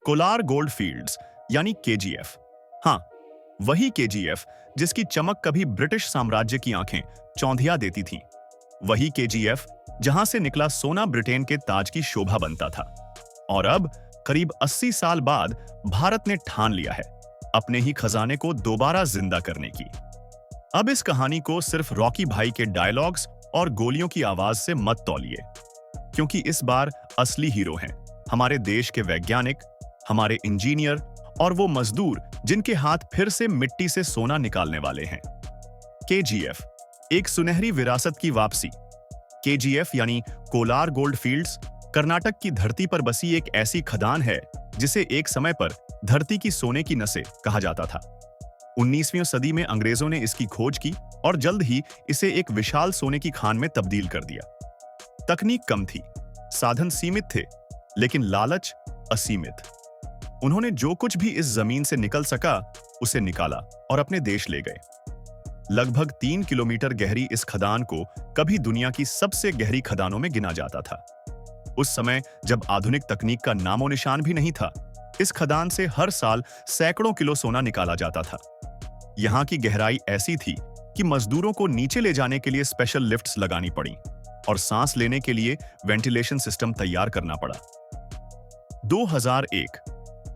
Kolar gold fields यानी KGF. हाँ, वही केजीएफ जिसकी चमक कभी ब्रिटिश साम्राज्य की आंखें चौंधिया देती थीं। वही केजीएफ जहां से निकला सोना ब्रिटेन के ताज की शोभा बनता था। और अब करीब 80 साल बाद भारत ने ठान लिया है अपने ही खजाने को दोबारा जिंदा करने की। अब इस कहानी को सिर्फ रॉकी भाई के डायलॉग्स और गोलियों की आवाज से मत तौलिए, क्योंकि इस बार असली हीरो हैं हमारे देश के वैज्ञानिक, हमारे इंजीनियर और वो मजदूर जिनके हाथ फिर से मिट्टी से सोना निकालने वाले हैं। केजीएफ, एक सुनहरी विरासत की वापसी। केजीएफ यानी कोलार गोल्ड फील्ड्स कर्नाटक की धरती पर बसी एक ऐसी खदान है जिसे एक समय पर धरती की सोने की नसें कहा जाता था। 19वीं सदी में अंग्रेजों ने इसकी खोज की और जल्द ही इसे एक विशाल सोने की खान में तब्दील कर दिया। तकनीक कम थी, साधन सीमित थे, लेकिन लालच असीमित। उन्होंने जो कुछ भी इस जमीन से निकल सका उसे निकाला और अपने देश ले गए। लगभग 3 किलोमीटर गहरी इस खदान को कभी दुनिया की सबसे गहरी खदानों में गिना जाता था। उस समय जब आधुनिक तकनीक का नामो निशान भी नहीं था, इस खदान से हर साल सैकड़ों किलो सोना निकाला जाता था। यहाँ की गहराई ऐसी थी कि मजदूरों को नीचे ले जाने के लिए स्पेशल लिफ्ट्स लगानी पड़ी और सांस लेने के लिए वेंटिलेशन सिस्टम तैयार करना पड़ा। 2001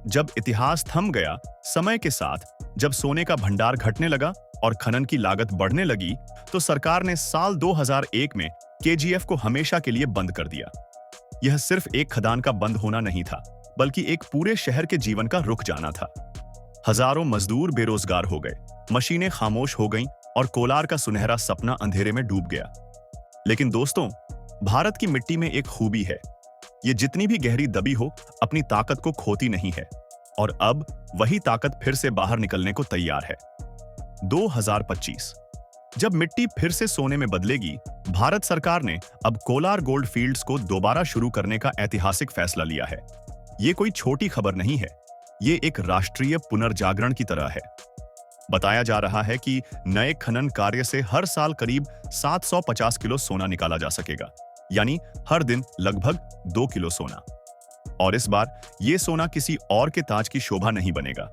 जब इतिहास थम गया, समय के साथ जब सोने का भंडार घटने लगा और खनन की लागत बढ़ने लगी, तो सरकार ने साल 2001 में केजीएफ को हमेशा के लिए बंद कर दिया। यह सिर्फ एक खदान का बंद होना नहीं था, बल्कि एक पूरे शहर के जीवन का रुक जाना था। हजारों मजदूर बेरोजगार हो गए, मशीनें खामोश हो गईं और कोलार का सुनहरा सपना अंधेरे में डूब गया। लेकिन दोस्तों, भारत की मिट्टी में एक खूबी है, ये जितनी भी गहरी दबी हो अपनी ताकत को खोती नहीं है, और अब वही ताकत फिर से बाहर निकलने को तैयार है। 2025 जब मिट्टी फिर से सोने में बदलेगी, भारत सरकार ने अब कोलार गोल्ड फील्ड्स को दोबारा शुरू करने का ऐतिहासिक फैसला लिया है। ये कोई छोटी खबर नहीं है, ये एक राष्ट्रीय पुनर्जागरण की तरह है। बताया जा रहा है कि नए खनन कार्य से हर साल करीब 750 किलो सोना निकाला जा सकेगा, यानी हर दिन लगभग 2 किलो सोना। और इस बार ये सोना किसी और के ताज की शोभा नहीं बनेगा,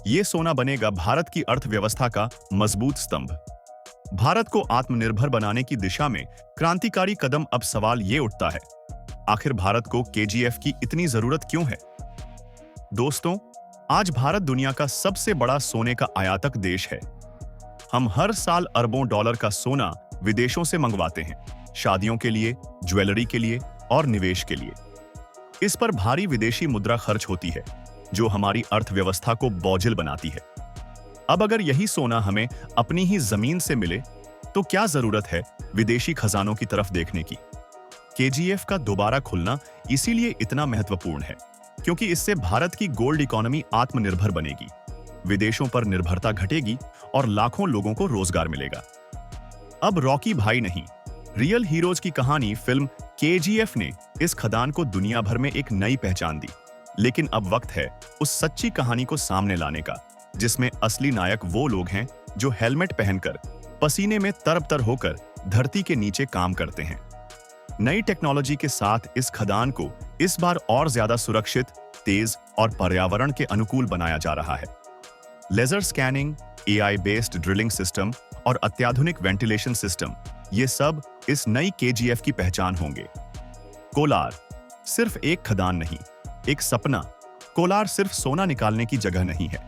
ये सोना बनेगा भारत की अर्थव्यवस्था का मजबूत स्तंभ। भारत को आत्मनिर्भर बनाने की दिशा में क्रांतिकारी कदम। अब सवाल ये उठता है, आखिर भारत को केजीएफ की इतनी जरूरत क्यों है? दोस्तों, आज भारत दुनिया का सबसे बड़ा सोने का आयातक देश है। हम हर साल अरबों डॉलर का सोना विदेशों से मंगवाते हैं, शादियों के लिए, ज्वेलरी के लिए और निवेश के लिए। इस पर भारी विदेशी मुद्रा खर्च होती है, जो हमारी अर्थव्यवस्था को बोझिल बनाती है। अब अगर यही सोना हमें अपनी ही जमीन से मिले, तो क्या जरूरत है विदेशी खजानों की तरफ देखने की? केजीएफ का दोबारा खुलना इसीलिए इतना महत्वपूर्ण है, क्योंकि इससे भारत की गोल्ड इकोनॉमी आत्मनिर्भर बनेगी, विदेशों पर निर्भरता घटेगी और लाखों लोगों को रोजगार मिलेगा। अब रॉकी भाई नहीं, रियल हीरोज की कहानी फिल्म केजीएफ ने इस खदान को दुनिया भर में एक नई पहचान दी। लेकिन अब वक्त है उस सच्ची कहानी को सामने लाने का, जिसमें असली नायक वो लोग हैं जो हेलमेट पहनकर, पसीने में तरबतर होकर धरती के नीचे काम करते हैं। नई टेक्नोलॉजी के साथ इस खदान को इस बार और ज्यादा सुरक्षित, तेज और पर्यावरण के अनुकूल बनाया जा रहा है। Laser scanning, AI based drilling system और अत्याधुनिक वेंटिलेशन सिस्टम, ये सब इस नई केजीएफ की पहचान होंगे। कोलार सिर्फ एक खदान नहीं, एक सपना। कोलार सिर्फ सोना निकालने की जगह नहीं है,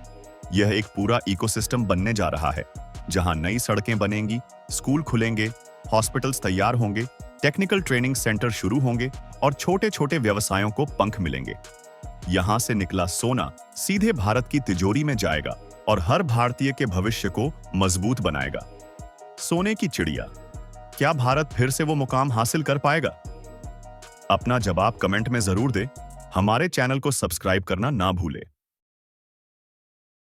यह एक पूरा इकोसिस्टम बनने जा रहा है, जहां नई सड़कें बनेंगी, स्कूल खुलेंगे, हॉस्पिटल्स तैयार होंगे, टेक्निकल ट्रेनिंग सेंटर शुरू होंगे और छोटे छोटे व्यवसायों को पंख मिलेंगे। यहां से निकला सोना सीधे भारत की तिजोरी में जाएगा और हर भारतीय के भविष्य को मजबूत बनाएगा। सोने की चिड़िया, क्या भारत फिर से वो मुकाम हासिल कर पाएगा? अपना जवाब कमेंट में जरूर दे। हमारे चैनल को सब्सक्राइब करना ना भूले।